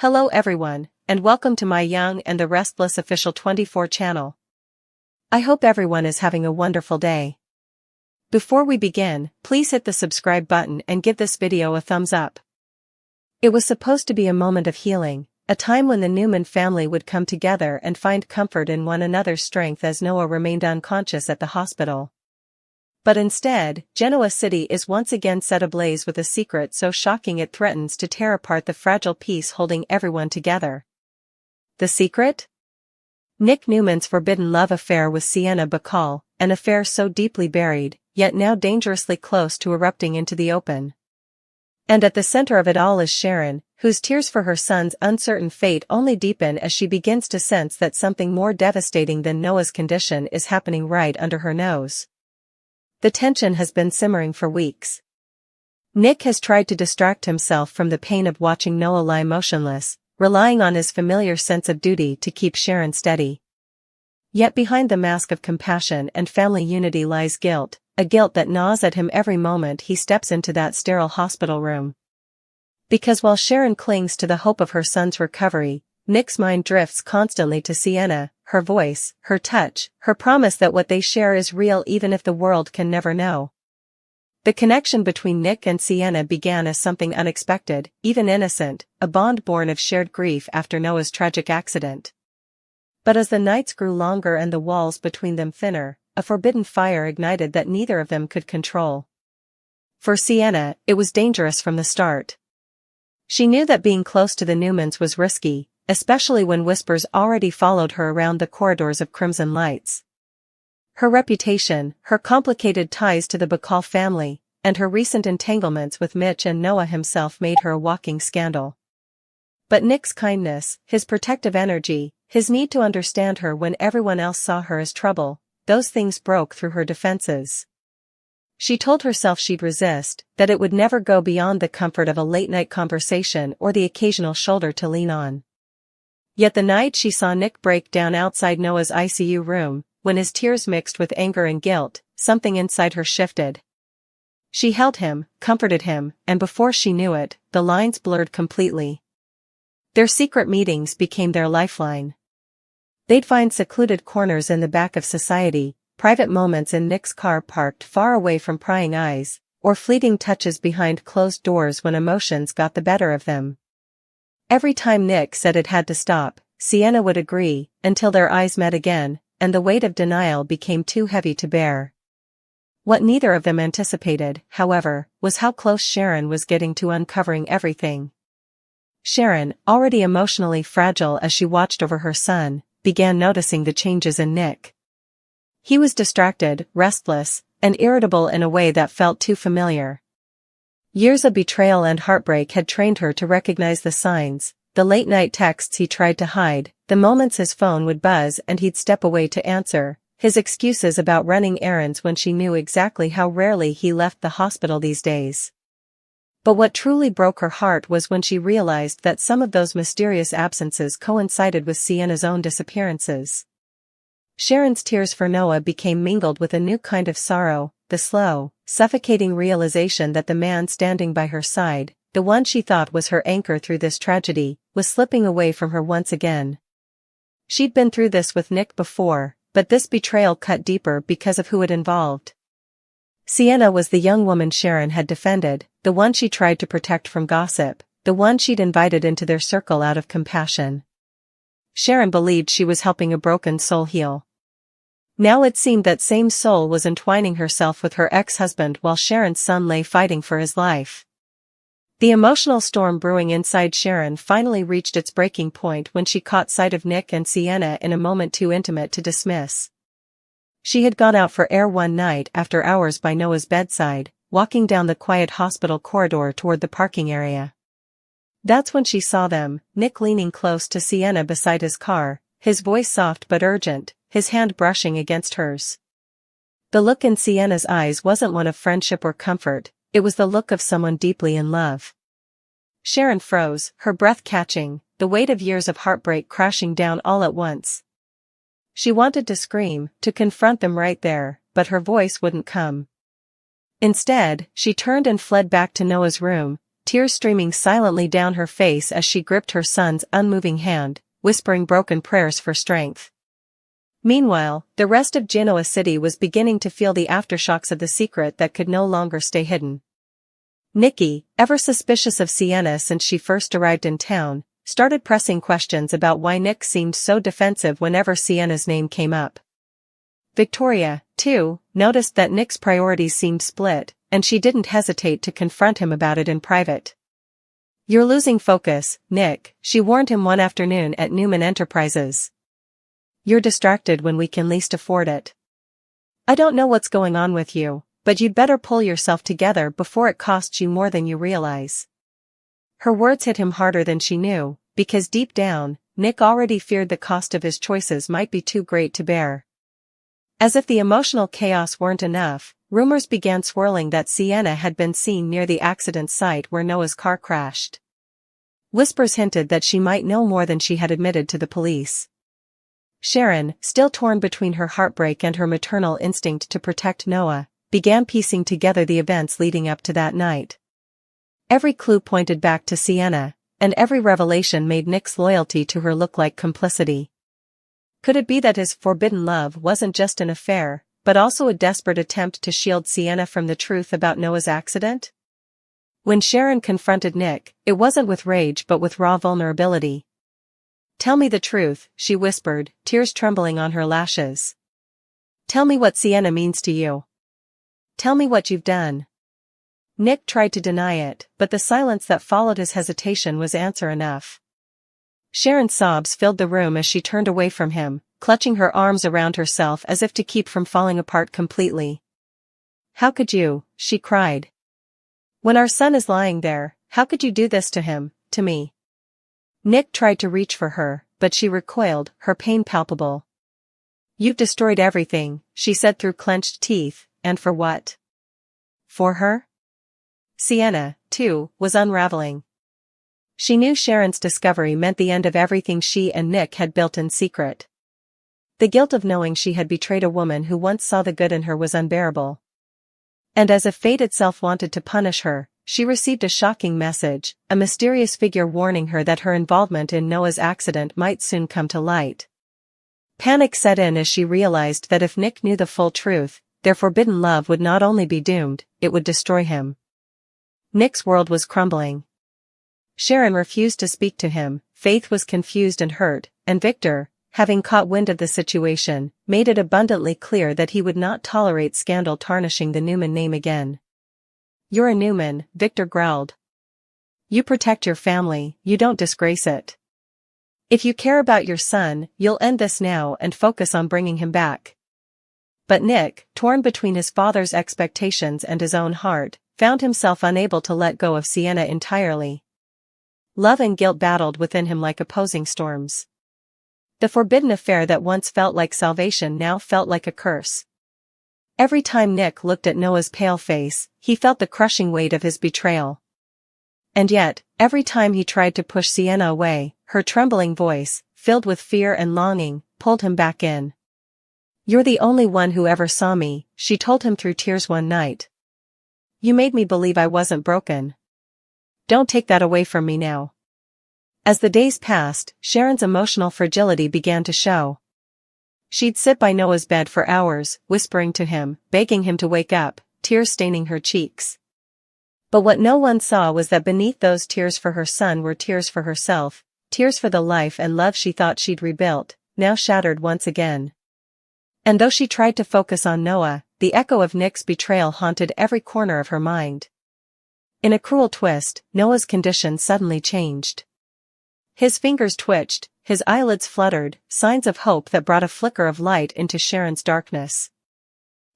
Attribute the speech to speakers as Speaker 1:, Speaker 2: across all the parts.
Speaker 1: Hello everyone, and welcome to my Young and the Restless official 24 channel. I hope everyone is having a wonderful day. Before we begin, please hit the subscribe button and give this video a thumbs up. It was supposed to be a moment of healing, a time when the Newman family would come together and find comfort in one another's strength as Noah remained unconscious at the hospital. But instead, Genoa City is once again set ablaze with a secret so shocking it threatens to tear apart the fragile peace holding everyone together. The secret? Nick Newman's forbidden love affair with Sienna, an affair so deeply buried, yet now dangerously close to erupting into the open. And at the center of it all is Sharon, whose tears for her son's uncertain fate only deepen as she begins to sense that something more devastating than Noah's condition is happening right under her nose. The tension has been simmering for weeks. Nick has tried to distract himself from the pain of watching Noah lie motionless, relying on his familiar sense of duty to keep Sharon steady. Yet behind the mask of compassion and family unity lies guilt, a guilt that gnaws at him every moment he steps into that sterile hospital room. Because while Sharon clings to the hope of her son's recovery, Nick's mind drifts constantly to Sienna, her voice, her touch, her promise that what they share is real even if the world can never know. The connection between Nick and Sienna began as something unexpected, even innocent, a bond born of shared grief after Noah's tragic accident. But as the nights grew longer and the walls between them thinner, a forbidden fire ignited that neither of them could control. For Sienna, it was dangerous from the start. She knew that being close to the Newmans was risky, especially when whispers already followed her around the corridors of Crimson Lights. Her reputation, her complicated ties to the Bacall family, and her recent entanglements with Mitch and Noah himself made her a walking scandal. But Nick's kindness, his protective energy, his need to understand her when everyone else saw her as trouble, those things broke through her defenses. She told herself she'd resist, that it would never go beyond the comfort of a late-night conversation or the occasional shoulder to lean on. Yet the night she saw Nick break down outside Noah's ICU room, when his tears mixed with anger and guilt, something inside her shifted. She held him, comforted him, and before she knew it, the lines blurred completely. Their secret meetings became their lifeline. They'd find secluded corners in the back of society, private moments in Nick's car parked far away from prying eyes, or fleeting touches behind closed doors when emotions got the better of them. Every time Nick said it had to stop, Sienna would agree, until their eyes met again, and the weight of denial became too heavy to bear. What neither of them anticipated, however, was how close Sharon was getting to uncovering everything. Sharon, already emotionally fragile as she watched over her son, began noticing the changes in Nick. He was distracted, restless, and irritable in a way that felt too familiar. Years of betrayal and heartbreak had trained her to recognize the signs, the late-night texts he tried to hide, the moments his phone would buzz and he'd step away to answer, his excuses about running errands when she knew exactly how rarely he left the hospital these days. But what truly broke her heart was when she realized that some of those mysterious absences coincided with Sienna's own disappearances. Sharon's tears for Noah became mingled with a new kind of sorrow, the slow, suffocating realization that the man standing by her side, the one she thought was her anchor through this tragedy, was slipping away from her once again. She'd been through this with Nick before, but this betrayal cut deeper because of who it involved. Sienna was the young woman Sharon had defended, the one she tried to protect from gossip, the one she'd invited into their circle out of compassion. Sharon believed she was helping a broken soul heal. Now it seemed that same soul was entwining herself with her ex-husband while Sharon's son lay fighting for his life. The emotional storm brewing inside Sharon finally reached its breaking point when she caught sight of Nick and Sienna in a moment too intimate to dismiss. She had gone out for air one night after hours by Noah's bedside, walking down the quiet hospital corridor toward the parking area. That's when she saw them, Nick leaning close to Sienna beside his car, his voice soft but urgent, his hand brushing against hers. The look in Sienna's eyes wasn't one of friendship or comfort, it was the look of someone deeply in love. Sharon froze, her breath catching, the weight of years of heartbreak crashing down all at once. She wanted to scream, to confront them right there, but her voice wouldn't come. Instead, she turned and fled back to Noah's room, tears streaming silently down her face as she gripped her son's unmoving hand, whispering broken prayers for strength. Meanwhile, the rest of Genoa City was beginning to feel the aftershocks of the secret that could no longer stay hidden. Nikki, ever suspicious of Sienna since she first arrived in town, started pressing questions about why Nick seemed so defensive whenever Sienna's name came up. Victoria, too, noticed that Nick's priorities seemed split, and she didn't hesitate to confront him about it in private. "You're losing focus, Nick," she warned him one afternoon at Newman Enterprises. "You're distracted when we can least afford it. I don't know what's going on with you, but you'd better pull yourself together before it costs you more than you realize." Her words hit him harder than she knew, because deep down, Nick already feared the cost of his choices might be too great to bear. As if the emotional chaos weren't enough, rumors began swirling that Sienna had been seen near the accident site where Noah's car crashed. Whispers hinted that she might know more than she had admitted to the police. Sharon, still torn between her heartbreak and her maternal instinct to protect Noah, began piecing together the events leading up to that night. Every clue pointed back to Sienna, and every revelation made Nick's loyalty to her look like complicity. Could it be that his forbidden love wasn't just an affair, but also a desperate attempt to shield Sienna from the truth about Noah's accident? When Sharon confronted Nick, it wasn't with rage but with raw vulnerability. "Tell me the truth," she whispered, tears trembling on her lashes. "Tell me what Sienna means to you. Tell me what you've done." Nick tried to deny it, but the silence that followed his hesitation was answer enough. Sharon's sobs filled the room as she turned away from him, clutching her arms around herself as if to keep from falling apart completely. "How could you?" she cried. "When our son is lying there, how could you do this to him, to me?" Nick tried to reach for her, but she recoiled, her pain palpable. "You've destroyed everything," she said through clenched teeth, "and for what? For her?" Sienna, too, was unraveling. She knew Sharon's discovery meant the end of everything she and Nick had built in secret. The guilt of knowing she had betrayed a woman who once saw the good in her was unbearable. And as if fate itself wanted to punish her, she received a shocking message, a mysterious figure warning her that her involvement in Noah's accident might soon come to light. Panic set in as she realized that if Nick knew the full truth, their forbidden love would not only be doomed, it would destroy him. Nick's world was crumbling. Sharon refused to speak to him, Faith was confused and hurt, and Victor, having caught wind of the situation, made it abundantly clear that he would not tolerate scandal tarnishing the Newman name again. "You're a Newman," Victor growled. "You protect your family, you don't disgrace it. If you care about your son, you'll end this now and focus on bringing him back." But Nick, torn between his father's expectations and his own heart, found himself unable to let go of Sienna entirely. Love and guilt battled within him like opposing storms. The forbidden affair that once felt like salvation now felt like a curse. Every time Nick looked at Noah's pale face, he felt the crushing weight of his betrayal. And yet, every time he tried to push Sienna away, her trembling voice, filled with fear and longing, pulled him back in. "You're the only one who ever saw me," she told him through tears one night. "You made me believe I wasn't broken. Don't take that away from me now." As the days passed, Sharon's emotional fragility began to show. She'd sit by Noah's bed for hours, whispering to him, begging him to wake up, tears staining her cheeks. But what no one saw was that beneath those tears for her son were tears for herself, tears for the life and love she thought she'd rebuilt, now shattered once again. And though she tried to focus on Noah, the echo of Nick's betrayal haunted every corner of her mind. In a cruel twist, Noah's condition suddenly changed. His fingers twitched, his eyelids fluttered, signs of hope that brought a flicker of light into Sharon's darkness.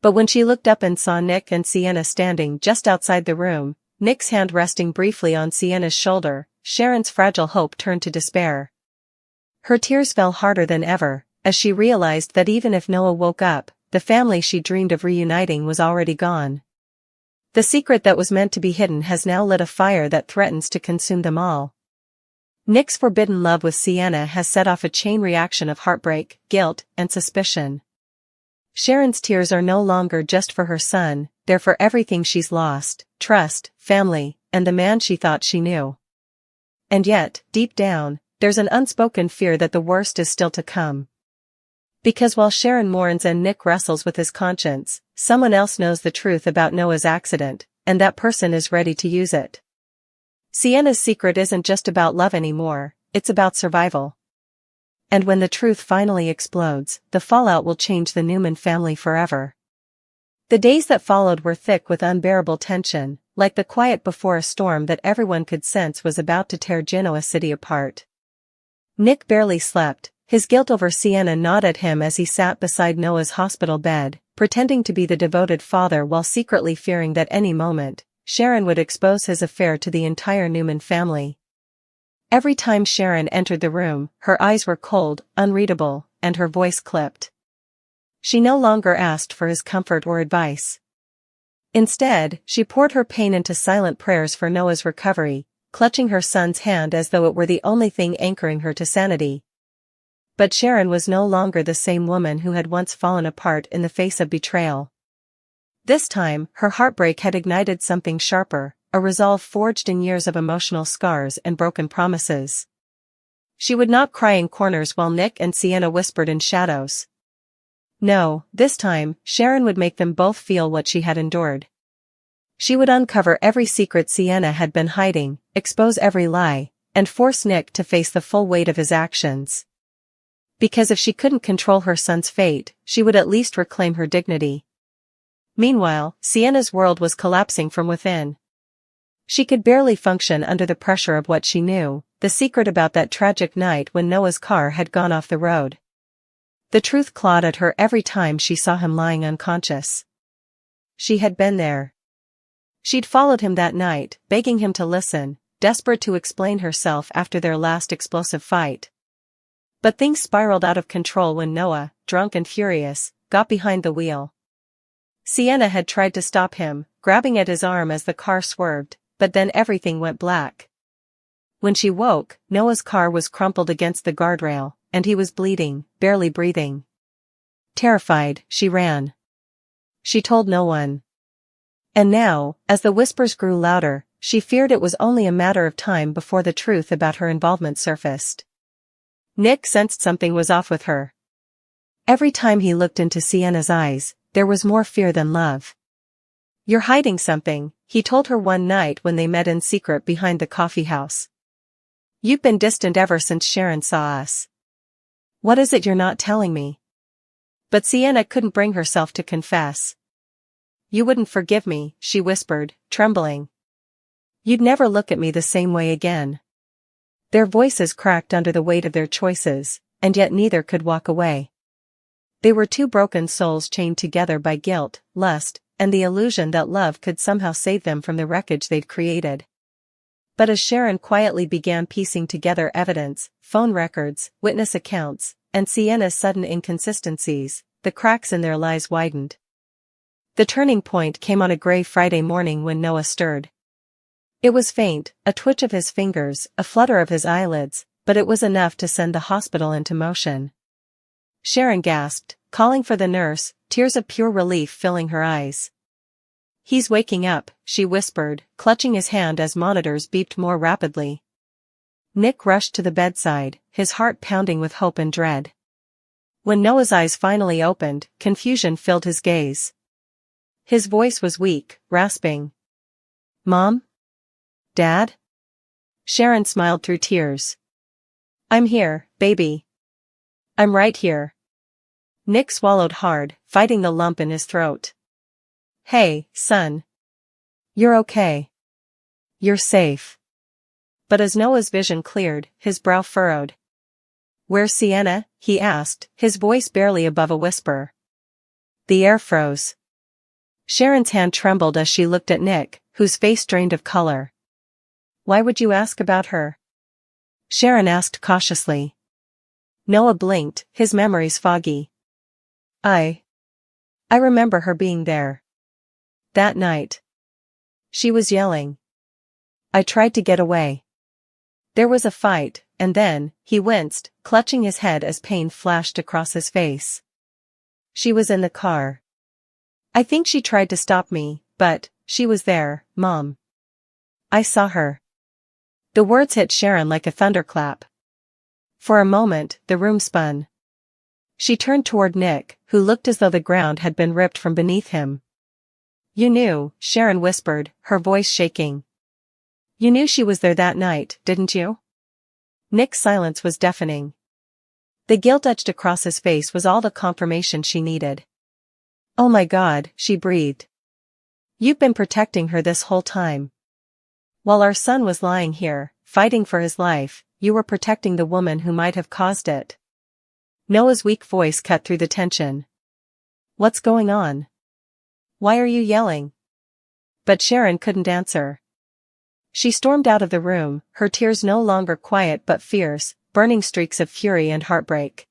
Speaker 1: But when she looked up and saw Nick and Sienna standing just outside the room, Nick's hand resting briefly on Sienna's shoulder, Sharon's fragile hope turned to despair. Her tears fell harder than ever, as she realized that even if Noah woke up, the family she dreamed of reuniting was already gone. The secret that was meant to be hidden has now lit a fire that threatens to consume them all. Nick's forbidden love with Sienna has set off a chain reaction of heartbreak, guilt, and suspicion. Sharon's tears are no longer just for her son, they're for everything she's lost: trust, family, and the man she thought she knew. And yet, deep down, there's an unspoken fear that the worst is still to come. Because while Sharon mourns and Nick wrestles with his conscience, someone else knows the truth about Noah's accident, and that person is ready to use it. Sienna's secret isn't just about love anymore, it's about survival. And when the truth finally explodes, the fallout will change the Newman family forever. The days that followed were thick with unbearable tension, like the quiet before a storm that everyone could sense was about to tear Genoa City apart. Nick barely slept, his guilt over Sienna gnawed at him as he sat beside Noah's hospital bed, pretending to be the devoted father while secretly fearing that any moment, Sharon would expose his affair to the entire Newman family. Every time Sharon entered the room, her eyes were cold, unreadable, and her voice clipped. She no longer asked for his comfort or advice. Instead, she poured her pain into silent prayers for Noah's recovery, clutching her son's hand as though it were the only thing anchoring her to sanity. But Sharon was no longer the same woman who had once fallen apart in the face of betrayal. This time, her heartbreak had ignited something sharper, a resolve forged in years of emotional scars and broken promises. She would not cry in corners while Nick and Sienna whispered in shadows. No, this time, Sharon would make them both feel what she had endured. She would uncover every secret Sienna had been hiding, expose every lie, and force Nick to face the full weight of his actions. Because if she couldn't control her son's fate, she would at least reclaim her dignity. Meanwhile, Sienna's world was collapsing from within. She could barely function under the pressure of what she knew, the secret about that tragic night when Noah's car had gone off the road. The truth clawed at her every time she saw him lying unconscious. She had been there. She'd followed him that night, begging him to listen, desperate to explain herself after their last explosive fight. But things spiraled out of control when Noah, drunk and furious, got behind the wheel. Sienna had tried to stop him, grabbing at his arm as the car swerved, but then everything went black. When she woke, Noah's car was crumpled against the guardrail, and he was bleeding, barely breathing. Terrified, she ran. She told no one. And now, as the whispers grew louder, she feared it was only a matter of time before the truth about her involvement surfaced. Nick sensed something was off with her. Every time he looked into Sienna's eyes, there was more fear than love. "You're hiding something," he told her one night when they met in secret behind the coffee house. "You've been distant ever since Sharon saw us. What is it you're not telling me?" But Sienna couldn't bring herself to confess. "You wouldn't forgive me," she whispered, trembling. "You'd never look at me the same way again." Their voices cracked under the weight of their choices, and yet neither could walk away. They were two broken souls chained together by guilt, lust, and the illusion that love could somehow save them from the wreckage they'd created. But as Sharon quietly began piecing together evidence, phone records, witness accounts, and Sienna's sudden inconsistencies, the cracks in their lies widened. The turning point came on a gray Friday morning when Noah stirred. It was faint, a twitch of his fingers, a flutter of his eyelids, but it was enough to send the hospital into motion. Sharon gasped, calling for the nurse, tears of pure relief filling her eyes. "He's waking up," she whispered, clutching his hand as monitors beeped more rapidly. Nick rushed to the bedside, his heart pounding with hope and dread. When Noah's eyes finally opened, confusion filled his gaze. His voice was weak, rasping. "Mom? Dad?" Sharon smiled through tears. "I'm here, baby. I'm right here." Nick swallowed hard, fighting the lump in his throat. "Hey, son. You're okay. You're safe." But as Noah's vision cleared, his brow furrowed. "Where's Sienna?" he asked, his voice barely above a whisper. The air froze. Sharon's hand trembled as she looked at Nick, whose face drained of color. "Why would you ask about her?" Sharon asked cautiously. Noah blinked, his memories foggy. I remember her being there. That night. She was yelling. I tried to get away. There was a fight, and then, he winced, clutching his head as pain flashed across his face. She was in the car. I think she tried to stop me, but, she was there, Mom. I saw her. The words hit Sharon like a thunderclap. For a moment, the room spun. She turned toward Nick, who looked as though the ground had been ripped from beneath him. You knew, Sharon whispered, her voice shaking. You knew she was there that night, didn't you? Nick's silence was deafening. The guilt etched across his face was all the confirmation she needed. Oh my God, she breathed. You've been protecting her this whole time. While our son was lying here, fighting for his life, you were protecting the woman who might have caused it. Noah's weak voice cut through the tension. What's going on? Why are you yelling? But Sharon couldn't answer. She stormed out of the room, her tears no longer quiet but fierce, burning streaks of fury and heartbreak.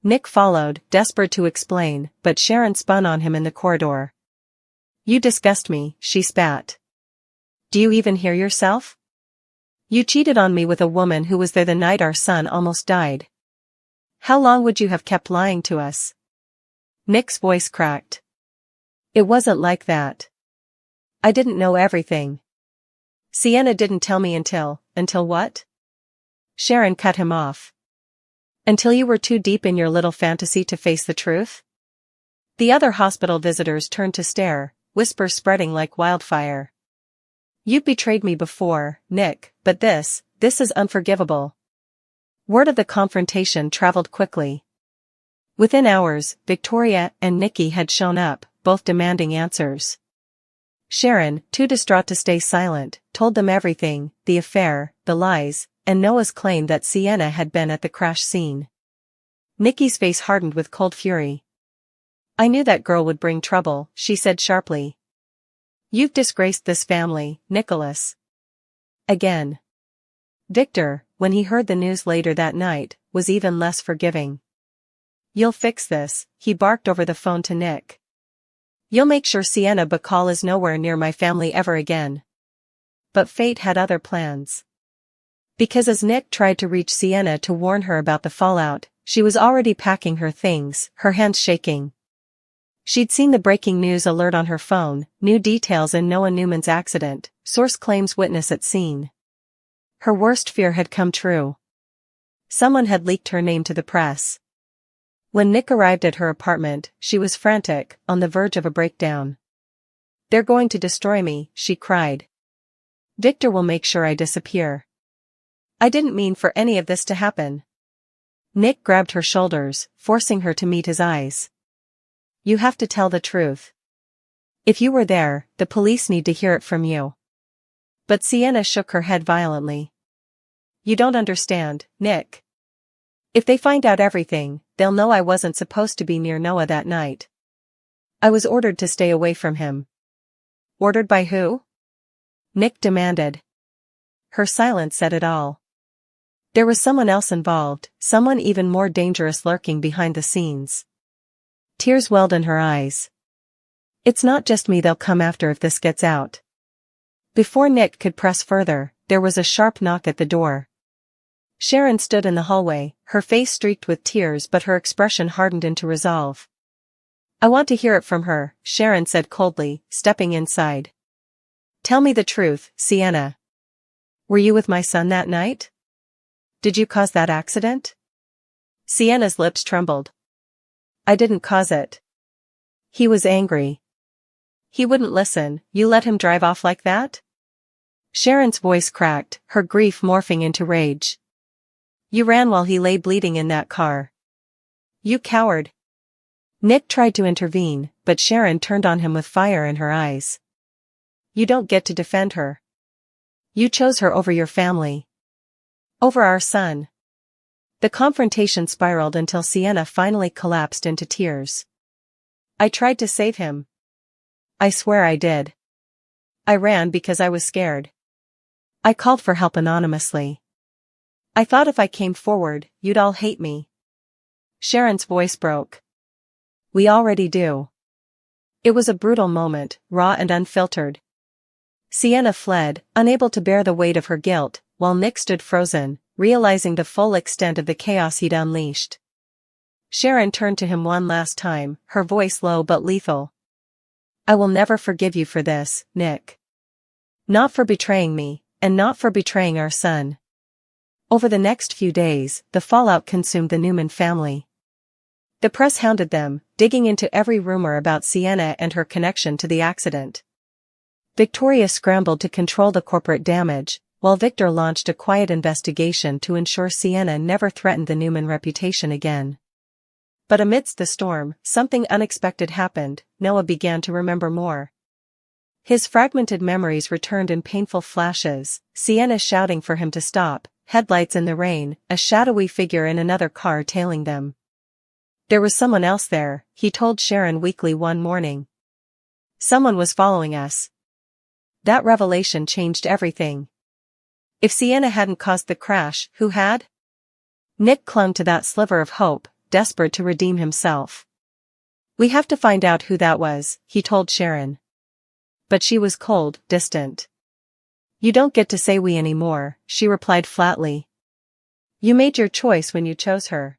Speaker 1: Nick followed, desperate to explain, but Sharon spun on him in the corridor. You disgust me, she spat. Do you even hear yourself? You cheated on me with a woman who was there the night our son almost died. How long would you have kept lying to us? Nick's voice cracked. It wasn't like that. I didn't know everything. Sienna didn't tell me until what? Sharon cut him off. Until you were too deep in your little fantasy to face the truth? The other hospital visitors turned to stare, whispers spreading like wildfire. You've betrayed me before, Nick, but this is unforgivable. Word of the confrontation traveled quickly. Within hours, Victoria and Nikki had shown up, both demanding answers. Sharon, too distraught to stay silent, told them everything, the affair, the lies, and Noah's claim that Sienna had been at the crash scene. Nikki's face hardened with cold fury. I knew that girl would bring trouble, she said sharply. You've disgraced this family, Nicholas. Again. Victor, when he heard the news later that night, was even less forgiving. You'll fix this, he barked over the phone to Nick. You'll make sure Sienna Bacall is nowhere near my family ever again. But fate had other plans. Because as Nick tried to reach Sienna to warn her about the fallout, she was already packing her things, her hands shaking. She'd seen the breaking news alert on her phone, new details in Noah Newman's accident, source claims witness at scene. Her worst fear had come true. Someone had leaked her name to the press. When Nick arrived at her apartment, she was frantic, on the verge of a breakdown. They're going to destroy me, she cried. Victor will make sure I disappear. I didn't mean for any of this to happen. Nick grabbed her shoulders, forcing her to meet his eyes. You have to tell the truth. If you were there, the police need to hear it from you. But Sienna shook her head violently. You don't understand, Nick. If they find out everything, they'll know I wasn't supposed to be near Noah that night. I was ordered to stay away from him. Ordered by who? Nick demanded. Her silence said it all. There was someone else involved, someone even more dangerous lurking behind the scenes. Tears welled in her eyes. It's not just me they'll come after if this gets out. Before Nick could press further, there was a sharp knock at the door. Sharon stood in the hallway, her face streaked with tears but her expression hardened into resolve. I want to hear it from her, Sharon said coldly, stepping inside. Tell me the truth, Sienna. Were you with my son that night? Did you cause that accident? Sienna's lips trembled. I didn't cause it. He was angry. He wouldn't listen, you let him drive off like that? Sharon's voice cracked, her grief morphing into rage. You ran while he lay bleeding in that car. You coward. Nick tried to intervene, but Sharon turned on him with fire in her eyes. You don't get to defend her. You chose her over your family. Over our son. The confrontation spiraled until Sienna finally collapsed into tears. I tried to save him. I swear I did. I ran because I was scared. I called for help anonymously. I thought if I came forward, you'd all hate me. Sharon's voice broke. We already do. It was a brutal moment, raw and unfiltered. Sienna fled, unable to bear the weight of her guilt, while Nick stood frozen, realizing the full extent of the chaos he'd unleashed. Sharon turned to him one last time, her voice low but lethal. I will never forgive you for this, Nick. Not for betraying me, and not for betraying our son. Over the next few days, the fallout consumed the Newman family. The press hounded them, digging into every rumor about Sienna and her connection to the accident. Victoria scrambled to control the corporate damage, while Victor launched a quiet investigation to ensure Sienna never threatened the Newman reputation again. But amidst the storm, something unexpected happened. Noah began to remember more. His fragmented memories returned in painful flashes, Sienna shouting for him to stop, headlights in the rain, a shadowy figure in another car tailing them. There was someone else there, he told Sharon weakly one morning. Someone was following us. That revelation changed everything. If Sienna hadn't caused the crash, who had? Nick clung to that sliver of hope, desperate to redeem himself. We have to find out who that was, he told Sharon. But she was cold, distant. You don't get to say we anymore, she replied flatly. You made your choice when you chose her.